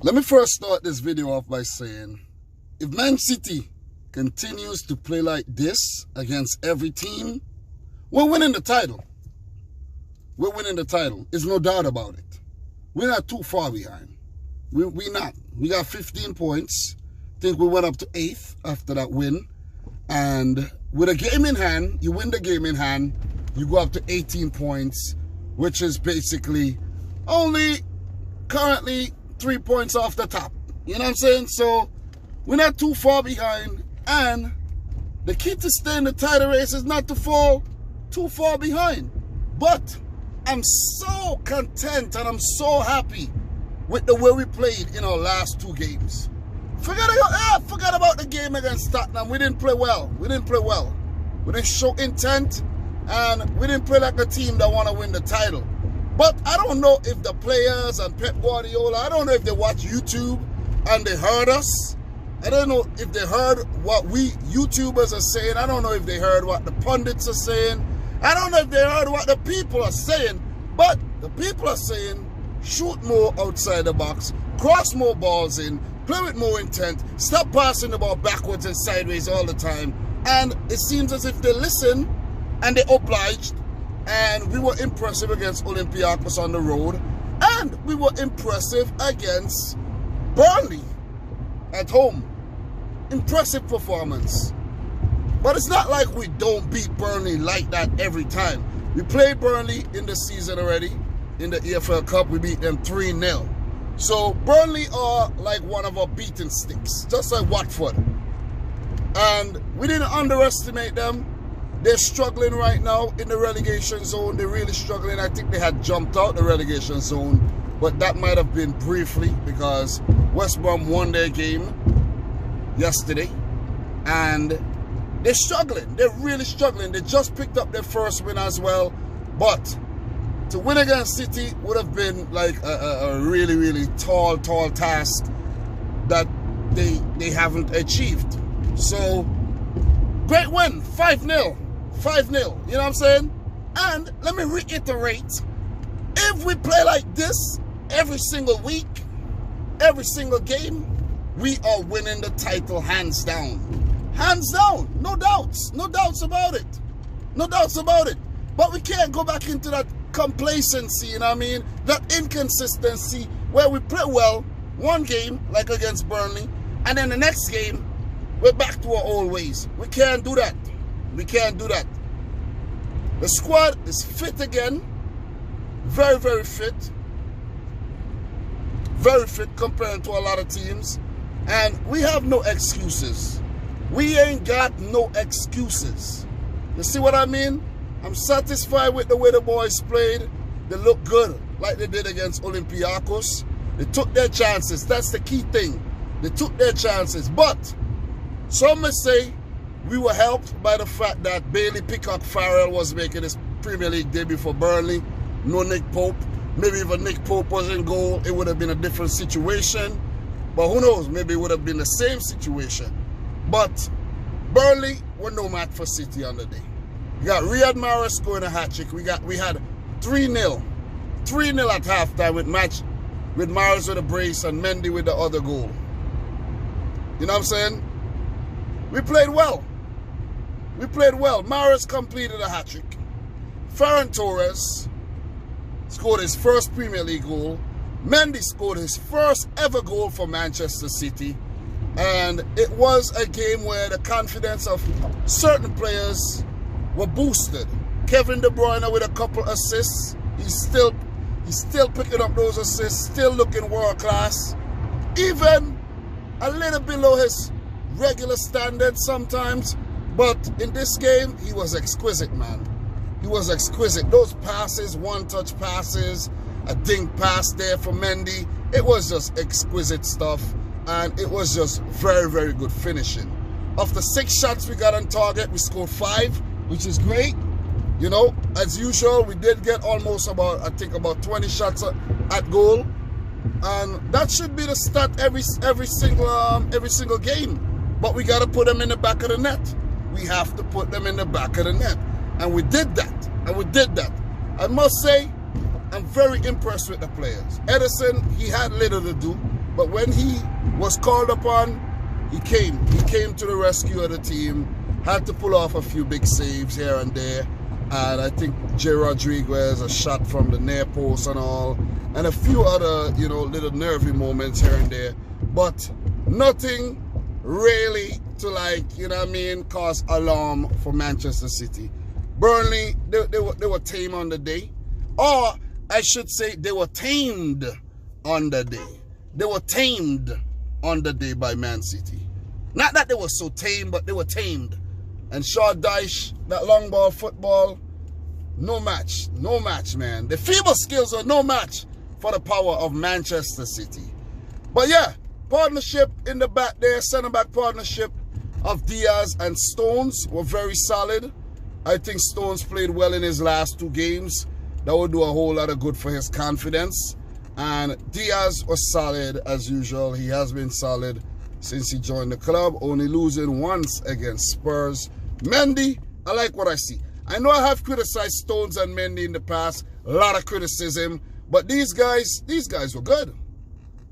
Let me first start this video off by saying, if Man City continues to play like this against every team, we're winning the title. We're winning the title. There's no doubt about it. We're not too far behind. We're not. We got 15 points. I think we went up to 8th after that win. And with a game in hand, you win the game in hand, you go up to 18 points, which is basically only currently 3 points off the top. You know what I'm saying? So we're not too far behind. And the key to stay in the title race is not to fall too far behind. But I'm so content and I'm so happy with the way we played in our last 2 games. Forget about the game against Tottenham. We didn't play well. We didn't show intent, and we didn't play like a team that want to win the title. But I don't know if the players and Pep Guardiola, I don't know if they watch YouTube and they heard us. I don't know if they heard what we YouTubers are saying. I don't know if they heard what the pundits are saying. I don't know if they heard what the people are saying. But the people are saying, shoot more outside the box, cross more balls in, play with more intent, stop passing the ball backwards and sideways all the time. And it seems as if they listen and they obliged. And we were impressive against Olympiacos on the road. And we were impressive against Burnley at home. Impressive performance. But it's not like we don't beat Burnley like that every time. We played Burnley in the season already. In the EFL Cup, we beat them 3-0. So Burnley are like one of our beaten sticks, just like Watford. And we didn't underestimate them. They're struggling right now in the relegation zone. They're really struggling. I think they had jumped out the relegation zone, but that might have been briefly because West Brom won their game yesterday. And they're struggling. They're really struggling. They just picked up their first win as well. But to win against City would have been like a really, really tall task that they haven't achieved. So, great win, 5-0. 5-0, you know what I'm saying? And let me reiterate, if we play like this every single week, every single game, we are winning the title hands down. Hands down, no doubts about it. No doubts about it. But we can't go back into that complacency, you know what I mean? That inconsistency where we play well one game, like against Burnley, and then the next game, we're back to our old ways. We can't do that. We can't do that. The squad is fit again. Very, very fit. Very fit compared to a lot of teams. And we have no excuses. We ain't got no excuses. You see what I mean? I'm satisfied with the way the boys played. They look good, like they did against Olympiacos. They took their chances. That's the key thing. They took their chances. But some may say we were helped by the fact that Bailey Peacock-Farrell was making his Premier League debut for Burnley. No Nick Pope. Maybe if a Nick Pope was in goal, it would have been a different situation. But who knows? Maybe it would have been the same situation. But Burnley were no match for City on the day. We got Riyad Mahrez scoring a hat-trick. We had 3-0. 3-0 at halftime with Mahrez with a brace and Mendy with the other goal. You know what I'm saying? We played well. We played well. Mahrez completed a hat-trick. Ferran Torres scored his first Premier League goal. Mendy scored his first ever goal for Manchester City. And it was a game where the confidence of certain players were boosted. Kevin De Bruyne with a couple assists. He's still picking up those assists, still looking world class. Even a little below his regular standards sometimes. But in this game, he was exquisite, man. He was exquisite. Those passes, one-touch passes, a dink pass there for Mendy. It was just exquisite stuff. And it was just very, very good finishing. Of the 6 shots we got on target, we scored 5, which is great. You know, as usual, we did get almost about 20 shots at goal. And that should be the stat every single game. But we got to put them in the back of the net. We have to put them in the back of the net. And we did that. I must say, I'm very impressed with the players. Edison, he had little to do. But when he was called upon, he came. He came to the rescue of the team. Had to pull off a few big saves here and there. And I think J. Rodriguez, a shot from the near post and all. And a few other, you know, little nervy moments here and there. But nothing really to, like, you know what I mean, cause alarm for Manchester City. Burnley, they were tame on the day. Or I should say they were tamed on the day. They were tamed on the day by Man City. Not that they were so tame, but they were tamed. And Shaw Dyche, that long ball football, no match. No match, man. The feeble skills are no match for the power of Manchester City. But yeah, partnership in the back there, centre-back partnership of Diaz and Stones were very solid. I think Stones played well in his last 2 games. That would do a whole lot of good for his confidence. And Diaz was solid as usual. He has been solid since he joined the club, only losing once against Spurs. Mendy, I like what I see. I know I have criticized Stones and Mendy in the past, a lot of criticism, but these guys were good.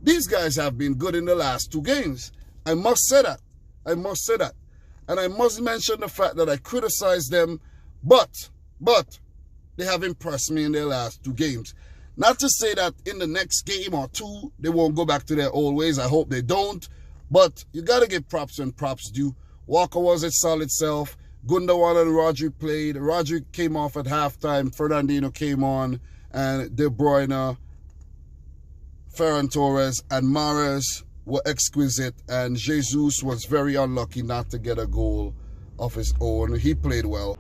These guys have been good in the last 2 games. I must say that. I must say that. And I must mention the fact that I criticized them, but they have impressed me in their last 2 games. Not to say that in the next game or 2, they won't go back to their old ways. I hope they don't. But you got to give props when props due. Walker was its solid self. Gundogan and Rodri played. Rodri came off at halftime. Fernandinho came on. And De Bruyne, Ferran Torres, and Mahrez were exquisite. And Jesus was very unlucky not to get a goal of his own. He played well.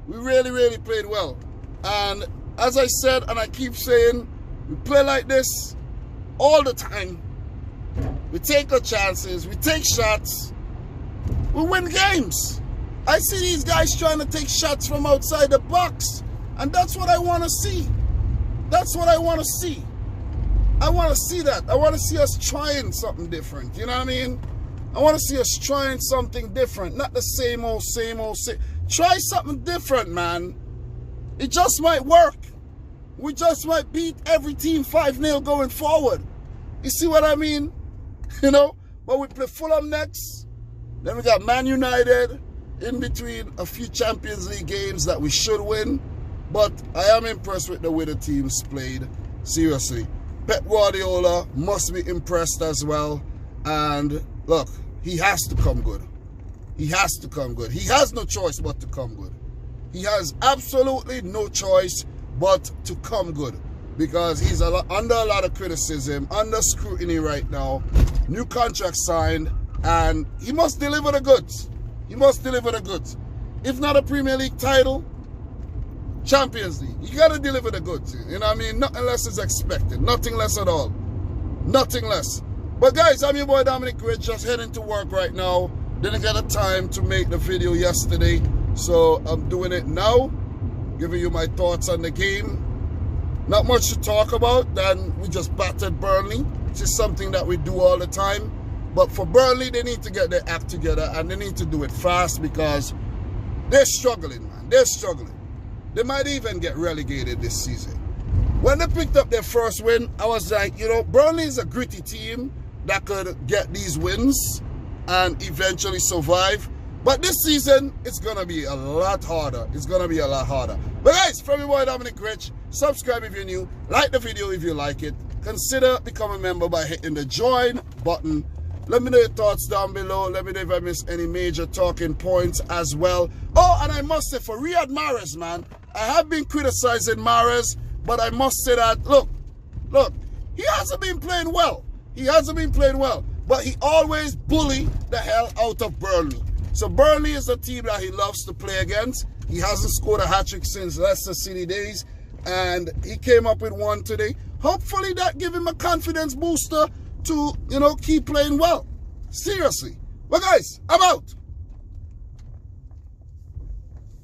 We really, really played well. And as I said, and I keep saying, we play like this all the time. We take our chances. We take shots. We win games. I see these guys trying to take shots from outside the box. And that's what I want to see. That's what I want to see. I want to see that. I want to see us trying something different. You know what I mean? I want to see us trying something different. Not the same old, same. Try something different, man. It just might work. We just might beat every team 5-0 going forward. You see what I mean? You know? But we play Fulham next. Then we got Man United in between a few Champions League games that we should win. But I am impressed with the way the teams played. Seriously. Pep Guardiola must be impressed as well. And look, he has to come good. He has to come good. He has no choice but to come good. He has absolutely no choice but to come good. Because he's under a lot of criticism, under scrutiny right now. New contract signed. And he must deliver the goods. He must deliver the goods. If not a Premier League title, Champions League. You got to deliver the goods. You know what I mean? Nothing less is expected. Nothing less at all. Nothing less. But guys, I'm your boy Dominic Rich, just heading to work right now. Didn't get a time to make the video yesterday. So I'm doing it now. Giving you my thoughts on the game. Not much to talk about. Then we just battered Burnley. Which is something that we do all the time. But for Burnley, they need to get their act together. And they need to do it fast because they're struggling, man. They're struggling. They might even get relegated this season. When they picked up their first win, I was like, you know, Burnley is a gritty team that could get these wins and eventually survive. But this season, it's going to be a lot harder. It's going to be a lot harder. But guys, from your boy Dominic Rich, subscribe if you're new. Like the video if you like it. Consider becoming a member by hitting the join button. Let me know your thoughts down below. Let me know if I missed any major talking points as well. Oh, and I must say, for Riyad Mahrez, man, I have been criticizing Mahrez, but I must say that, look, he hasn't been playing well. He hasn't been playing well, but he always bullied the hell out of Burnley. So Burnley is a team that he loves to play against. He hasn't scored a hat-trick since Leicester City days, and he came up with one today. Hopefully that give him a confidence booster to, you know, keep playing well. Seriously. Well, guys, I'm out.